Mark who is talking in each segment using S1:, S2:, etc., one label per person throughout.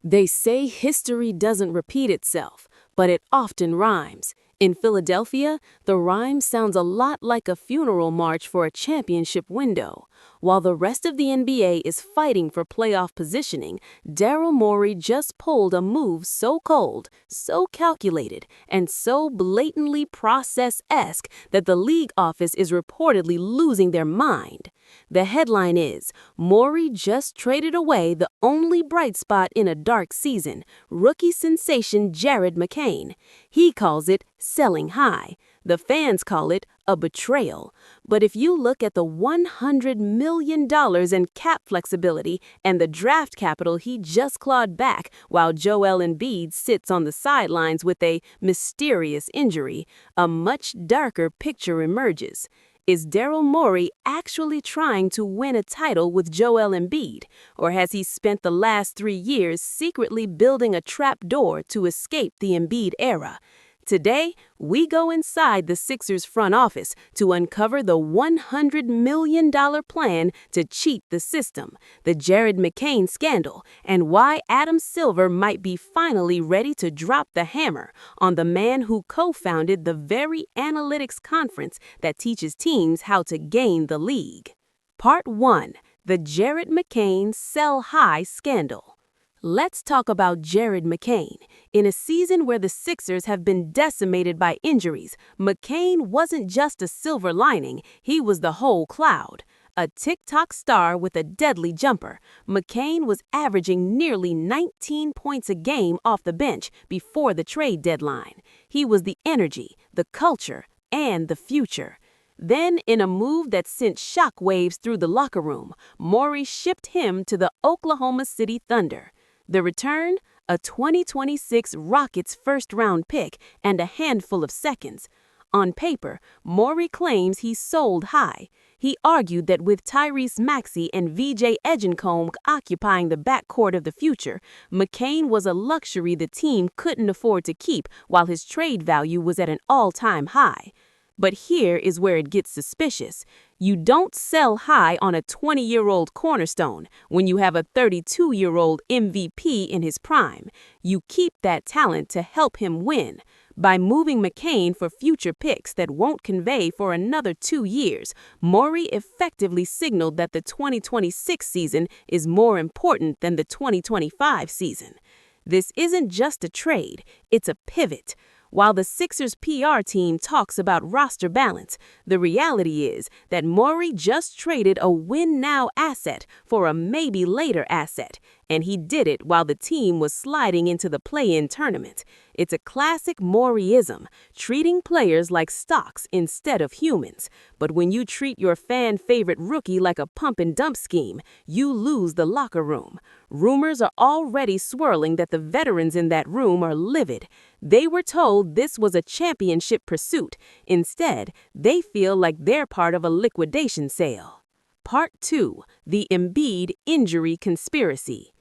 S1: They say history doesn't repeat itself, but it often rhymes. In Philadelphia, the rhyme sounds a lot like a funeral march for a championship window. While the rest of the NBA is fighting for playoff positioning, Daryl Morey just pulled a move so cold, so calculated, and so blatantly process-esque that the league office is reportedly losing their mind. The headline is, Morey just traded away the only bright spot in a dark season, rookie sensation Jared McCain. He calls it selling high. The fans call it a betrayal. But if you look at the $100 million in cap flexibility and the draft capital he just clawed back while Joel Embiid sits on the sidelines with a mysterious injury, a much darker picture emerges. Is Daryl Morey actually trying to win a title with Joel Embiid, or has he spent the last 3 years secretly building a trap door to escape the Embiid era? Today, we go inside the Sixers front office to uncover the $100 million plan to cheat the system, the Jared McCain scandal, and why Adam Silver might be finally ready to drop the hammer on the man who co-founded the very analytics conference that teaches teams how to gain the league. Part 1. The Jared McCain Sell High Scandal. Let's talk about Jared McCain. In a season where the Sixers have been decimated by injuries, McCain wasn't just a silver lining, he was the whole cloud. A TikTok star with a deadly jumper, McCain was averaging nearly 19 points a game off the bench before the trade deadline. He was the energy, the culture, and the future. Then, in a move that sent shockwaves through the locker room, Morey shipped him to the Oklahoma City Thunder. The return? A 2026 Rockets first-round pick and a handful of seconds. On paper, Morey claims he sold high. He argued that with Tyrese Maxey and VJ Edgincombe occupying the backcourt of the future, McCain was a luxury the team couldn't afford to keep while his trade value was at an all-time high. But here is where it gets suspicious. You don't sell high on a 20-year-old cornerstone when you have a 32-year-old MVP in his prime. You keep that talent to help him win. By moving McCain for future picks that won't convey for another 2 years, Morey effectively signaled that the 2026 season is more important than the 2025 season. This isn't just a trade, it's a pivot. While the Sixers PR team talks about roster balance, the reality is that Morey just traded a win-now asset for a maybe-later asset, and he did it while the team was sliding into the play-in tournament. It's a classic Moreyism, treating players like stocks instead of humans. But when you treat your fan-favorite rookie like a pump-and-dump scheme, you lose the locker room. Rumors are already swirling that the veterans in that room are livid. They were told this was a championship pursuit. Instead, they feel like they're part of a liquidation sale. Part 2. The Embiid Injury Conspiracy.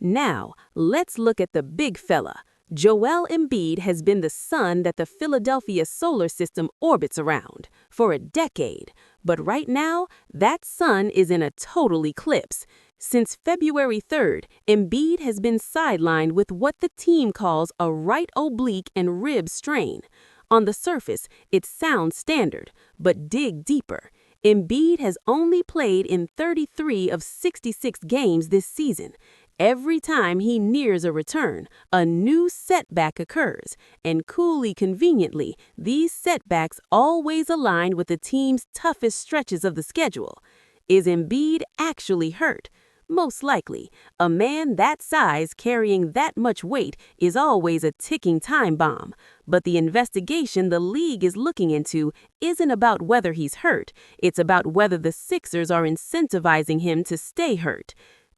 S1: Now, let's look at the big fella. Joel Embiid has been the sun that the Philadelphia solar system orbits around for a decade. But right now, that sun is in a total eclipse. Since February 3rd, Embiid has been sidelined with what the team calls a right oblique and rib strain. On the surface, it sounds standard, but dig deeper. Embiid has only played in 33 of 66 games this season. Every time he nears a return, a new setback occurs, and coolly conveniently, these setbacks always align with the team's toughest stretches of the schedule. Is Embiid actually hurt? Most likely. A man that size carrying that much weight is always a ticking time bomb. But the investigation the league is looking into isn't about whether he's hurt. It's about whether the Sixers are incentivizing him to stay hurt.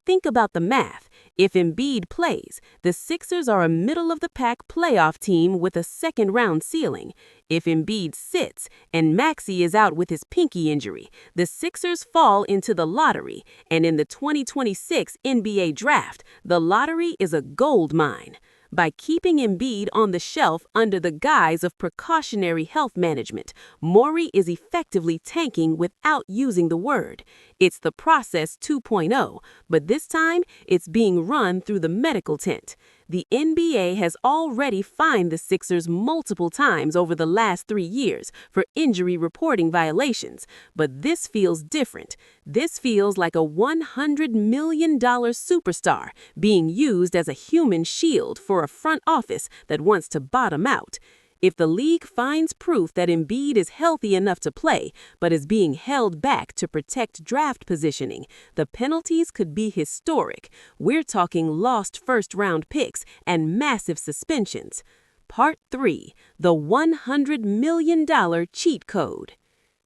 S1: Think about the math. If Embiid plays, the Sixers are a middle-of-the-pack playoff team with a second-round ceiling. If Embiid sits and Maxey is out with his pinky injury, the Sixers fall into the lottery. And in the 2026 NBA draft, the lottery is a gold mine. By keeping Embiid on the shelf under the guise of precautionary health management, Morey is effectively tanking without using the word. It's the process 2.0, but this time it's being run through the medical tent. The NBA has already fined the Sixers multiple times over the last 3 years for injury reporting violations, but this feels different. This feels like a $100 million superstar being used as a human shield for a front office that wants to bottom out. If the league finds proof that Embiid is healthy enough to play, but is being held back to protect draft positioning, the penalties could be historic. We're talking lost first-round picks and massive suspensions. Part 3. The $100 million cheat code.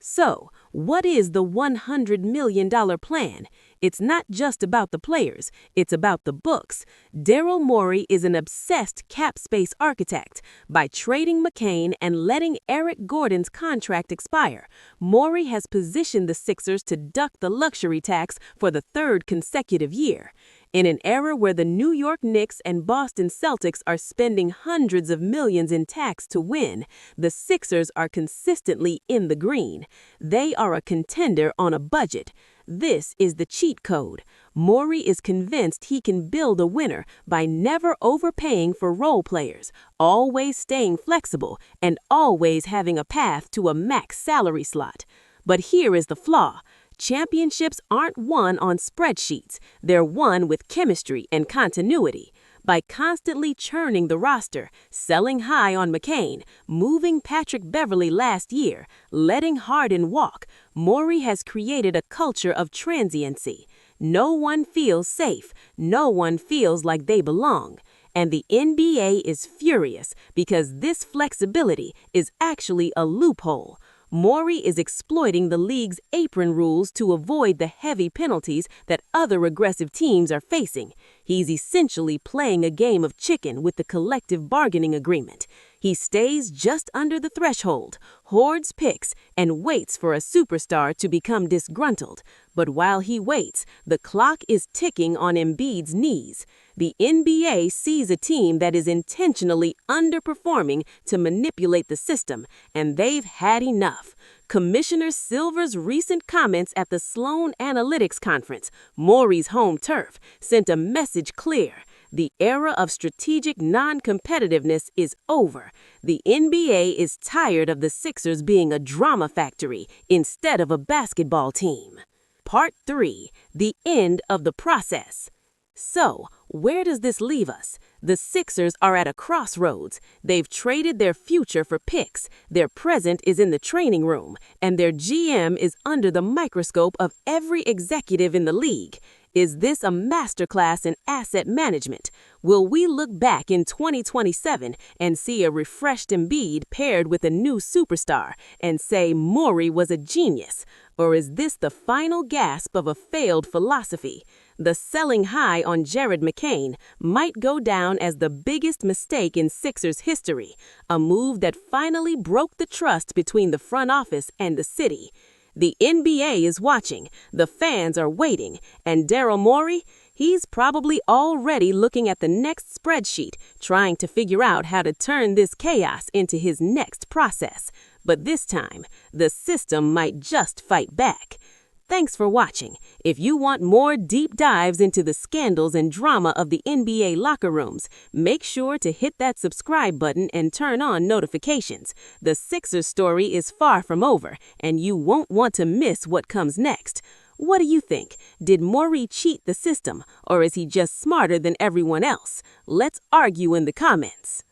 S1: So, what is the $100 million plan? It's not just about the players, it's about the books. Daryl Morey is an obsessed cap space architect. By trading McCain and letting Eric Gordon's contract expire, Morey has positioned the Sixers to duck the luxury tax for the 3rd consecutive year. In an era where the New York Knicks and Boston Celtics are spending hundreds of millions in tax to win, the Sixers are consistently in the green. They are a contender on a budget. This is the cheat code. Morey is convinced he can build a winner by never overpaying for role players, always staying flexible, and always having a path to a max salary slot. But here is the flaw. Championships aren't won on spreadsheets. They're won with chemistry and continuity. By constantly churning the roster, selling high on McCain, moving Patrick Beverley last year, letting Harden walk, Morey has created a culture of transiency. No one feels safe. No one feels like they belong. And the NBA is furious because this flexibility is actually a loophole. Morey is exploiting the league's apron rules to avoid the heavy penalties that other aggressive teams are facing. He's essentially playing a game of chicken with the collective bargaining agreement. He stays just under the threshold, hoards picks, and waits for a superstar to become disgruntled. But while he waits, the clock is ticking on Embiid's knees. The NBA sees a team that is intentionally underperforming to manipulate the system, and they've had enough. Commissioner Silver's recent comments at the Sloan Analytics Conference, Morey's home turf, sent a message clear. The era of strategic non-competitiveness is over. The NBA is tired of the Sixers being a drama factory instead of a basketball team. Part 3. The end of the process. So, where does this leave us? The Sixers are at a crossroads. They've traded their future for picks. Their present is in the training room, and their GM is under the microscope of every executive in the league. Is this a masterclass in asset management? Will we look back in 2027 and see a refreshed Embiid paired with a new superstar and say Morey was a genius? Or is this the final gasp of a failed philosophy? The selling high on Jared McCain might go down as the biggest mistake in Sixers history, a move that finally broke the trust between the front office and the city. The NBA is watching, the fans are waiting, and Daryl Morey, he's probably already looking at the next spreadsheet, trying to figure out how to turn this chaos into his next process. But this time, the system might just fight back. Thanks for watching. If you want more deep dives into the scandals and drama of the NBA locker rooms, make sure to hit that subscribe button and turn on notifications. The Sixers story is far from over, and you won't want to miss what comes next. What do you think? Did Morey cheat the system, or is he just smarter than everyone else? Let's argue in the comments.